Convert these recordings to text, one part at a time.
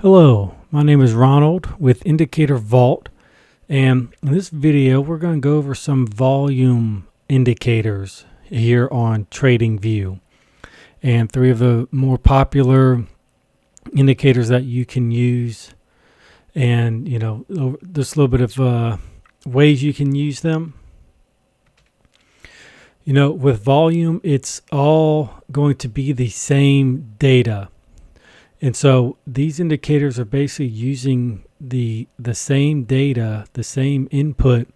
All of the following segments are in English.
Hello, my name is Ronald with Indicator Vault, and in this video we're going to go over some volume indicators here on TradingView, and three of the more popular indicators that you can use, and just a little bit of ways you can use them. With volume, it's all going to be the same data. And so these indicators are basically using the same data, the same input,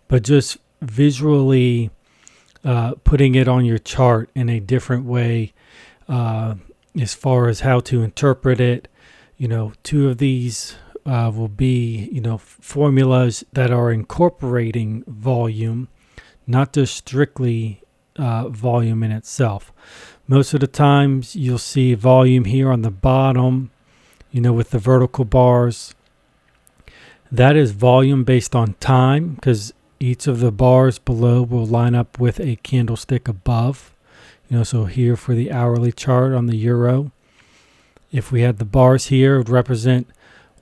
but just visually putting it on your chart in a different way as far as how to interpret it. Two of these will be, formulas that are incorporating volume, not just strictly volume in itself. Most of the times you'll see volume here on the bottom, with the vertical bars. That is volume based on time, because each of the bars below will line up with a candlestick above. So here for the hourly chart on the euro, if we had the bars here, it would represent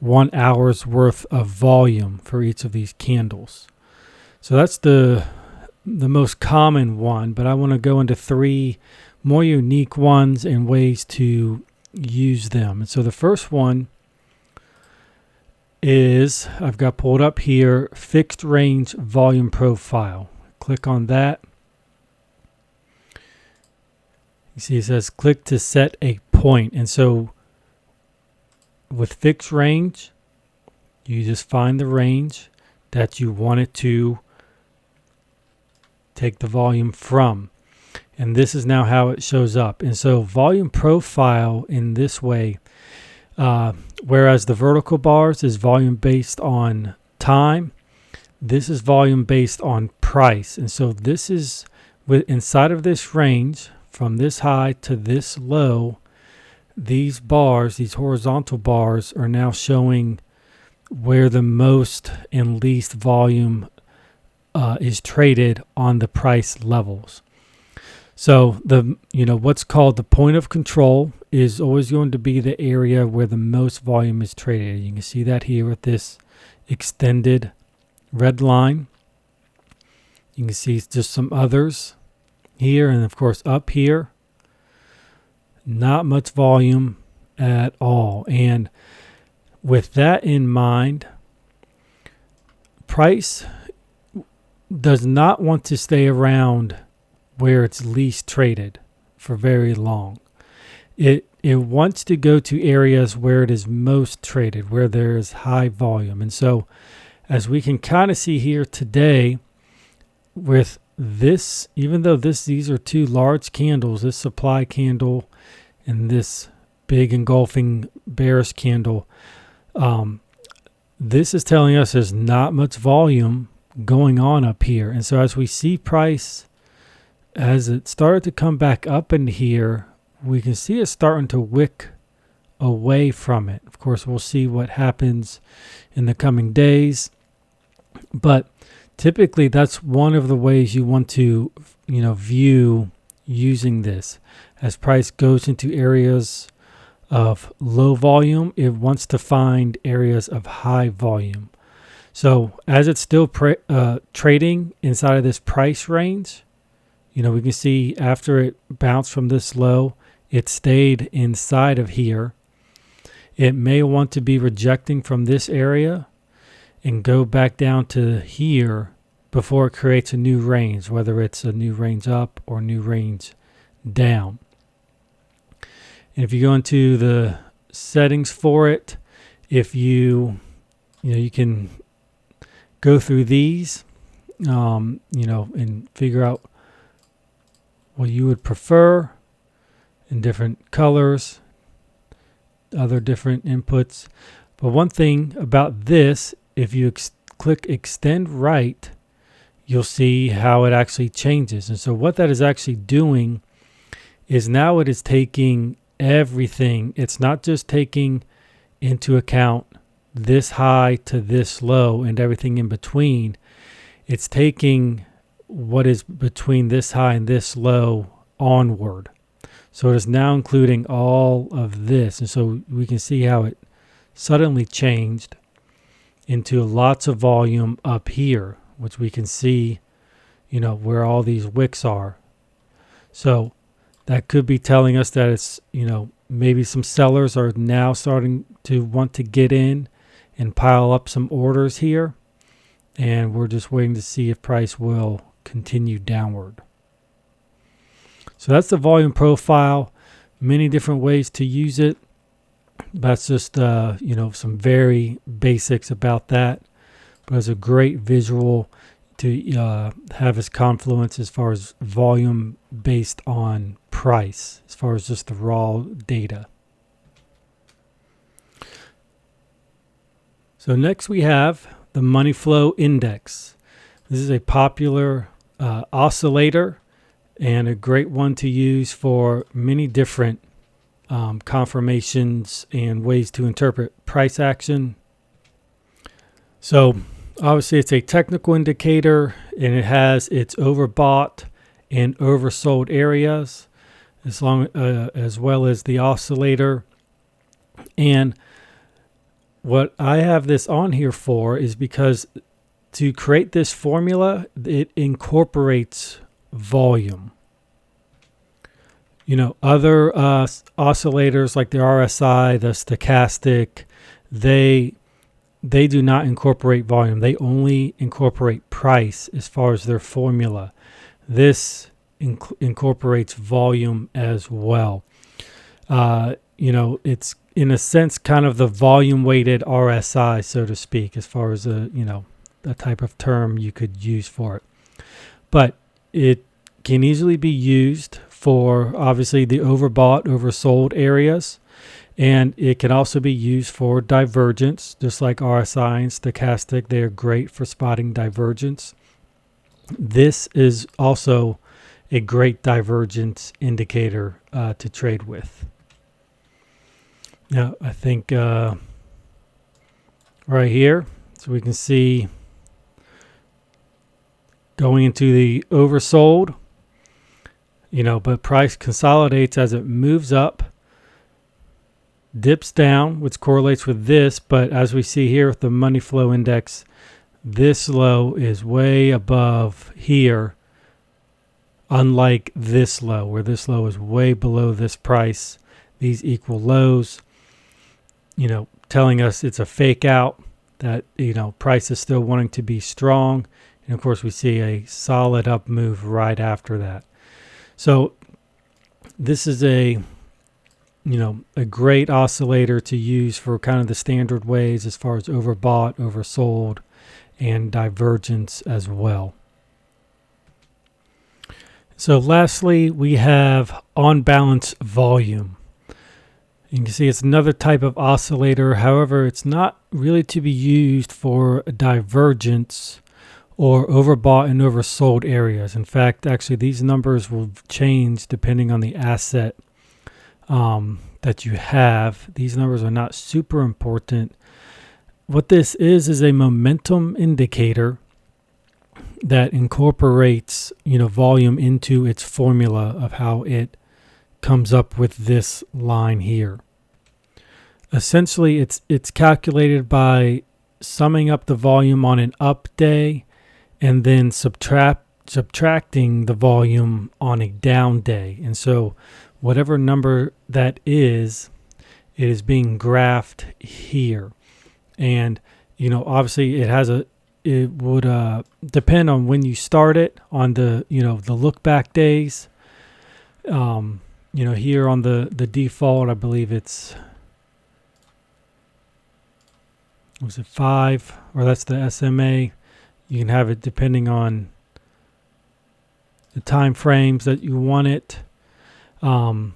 1 hour's worth of volume for each of these candles. So that's the most common one, but I want to go into three more unique ones and ways to use them. And so the first one is, I've got pulled up here, fixed range volume profile. Click on that. You see it says click to set a point. And so with fixed range, you just find the range that you want it to take the volume from. And this is now how it shows up. And so volume profile in this way, whereas the vertical bars is volume based on time, this is volume based on price. And so this is inside of this range from this high to this low. These bars, these horizontal bars, are now showing where the most and least volume is traded on the price levels. So what's called the point of control is always going to be the area where the most volume is traded. You can see that here with this extended red line. You can see just some others here, and of course up here. Not much volume at all. And with that in mind, price does not want to stay around where it's least traded for very long. It wants to go to areas where it is most traded, where there is high volume. And so as we can kind of see here today with this, even though these are two large candles, this supply candle and this big engulfing bearish candle, this is telling us there's not much volume going on up here. And so as we see price, as it started to come back up in here, we can see it starting to wick away from it. Of course, we'll see what happens in the coming days, but typically that's one of the ways you want to view using this. As price goes into areas of low volume, it wants to find areas of high volume. So as it's still trading inside of this price range, we can see after it bounced from this low, it stayed inside of here. It may want to be rejecting from this area and go back down to here before it creates a new range, whether it's a new range up or new range down. And if you go into the settings for it, if you can go through these, and figure out what you would prefer in different colors, other different inputs. But one thing about this, if you click extend right, you'll see how it actually changes. And so what that is actually doing is now it is taking everything. It's not just taking into account this high to this low and everything in between. It's taking what is between this high and this low onward. So it is now including all of this. And so we can see how it suddenly changed into lots of volume up here, which we can see, where all these wicks are. So that could be telling us that it's, maybe some sellers are now starting to want to get in and pile up some orders here. And we're just waiting to see if price will continue downward. So that's the volume profile. Many different ways to use it. That's just, some very basics about that. But it's a great visual to have as confluence as far as volume based on price, as far as just the raw data. So next we have the money flow index. This is a popular oscillator and a great one to use for many different confirmations and ways to interpret price action. So obviously it's a technical indicator, and it has its overbought and oversold areas, as well as the oscillator. And what I have this on here for is because to create this formula, it incorporates volume. Other oscillators like the RSI, the stochastic, they do not incorporate volume. They only incorporate price as far as their formula. This incorporates volume as well. It's in a sense kind of the volume weighted RSI, so to speak, as far as the type of term you could use for it. But it can easily be used for obviously the overbought, oversold areas. And it can also be used for divergence, just like RSI and stochastic. They are great for spotting divergence. This is also a great divergence indicator to trade with. Now, I think right here, so we can see going into the oversold, but price consolidates as it moves up, dips down, which correlates with this. But as we see here with the money flow index, this low is way above here, unlike this low, where this low is way below this price. These equal lows, telling us it's a fake out, that price is still wanting to be strong. And of course we see a solid up move right after that. So this is a great oscillator to use for kind of the standard ways as far as overbought, oversold, and divergence as well. So lastly, we have on balance volume. You can see it's another type of oscillator. However, it's not really to be used for divergence or overbought and oversold areas. In fact, actually these numbers will change depending on the asset that you have. These numbers are not super important. What this is a momentum indicator that incorporates volume into its formula of how it comes up with this line here. Essentially, it's calculated by summing up the volume on an up day and then subtracting the volume on a down day. And so whatever number that is, it is being graphed here. And obviously it would depend on when you start it on the the look back days. Here on the default, I believe it's, was it 5, or that's the SMA. You can have it depending on the time frames that you want it. You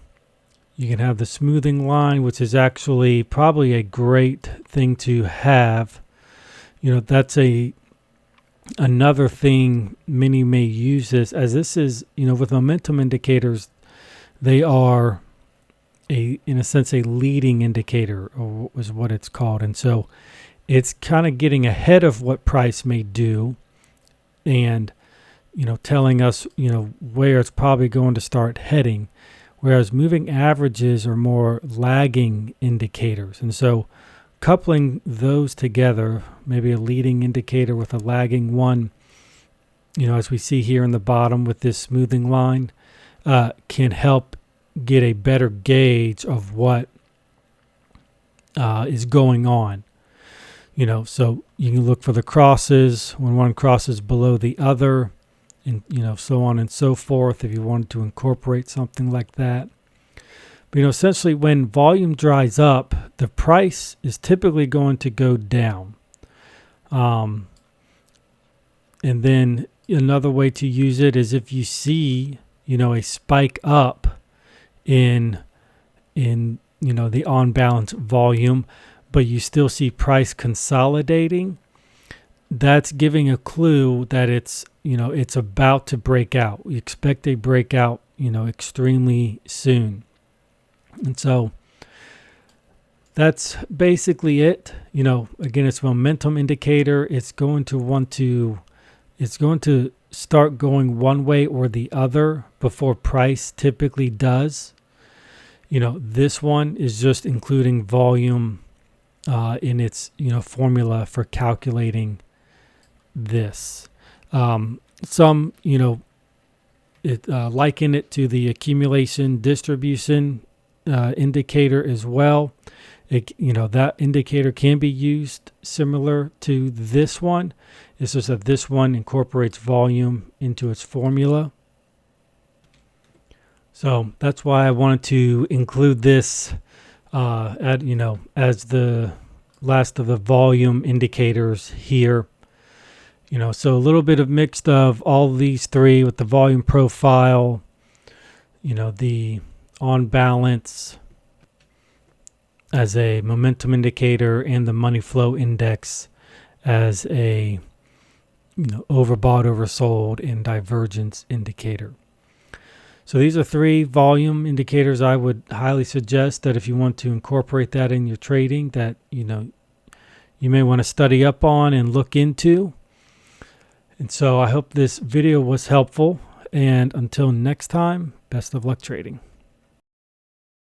can have the smoothing line, which is actually probably a great thing to have. That's another thing many may use this, as this is, with momentum indicators, they are in a sense a leading indicator, or was what it's called. And so it's kind of getting ahead of what price may do, and telling us where it's probably going to start heading, whereas moving averages are more lagging indicators. And so coupling those together, maybe a leading indicator with a lagging one, as we see here in the bottom with this smoothing line, can help get a better gauge of what is going on. So you can look for the crosses when one crosses below the other, and so on and so forth if you wanted to incorporate something like that. But essentially when volume dries up, the price is typically going to go down. And then another way to use it is if you see a spike up in the on balance volume, but you still see price consolidating, that's giving a clue that it's about to break out. We expect a breakout extremely soon. And so that's basically it. Again, it's a momentum indicator. It's going to start going one way or the other before price typically does. This one is just including volume in its formula for calculating this. Some liken it to the accumulation distribution indicator as well. That indicator can be used similar to this one. It's just that this one incorporates volume into its formula. So that's why I wanted to include this as the last of the volume indicators here. So a little bit of mixed of all these three with the volume profile, the on balance as a momentum indicator, and the money flow index as a overbought, oversold, and divergence indicator. So these are three volume indicators I would highly suggest that if you want to incorporate that in your trading, that you may want to study up on and look into. And so I hope this video was helpful, and until next time, best of luck trading.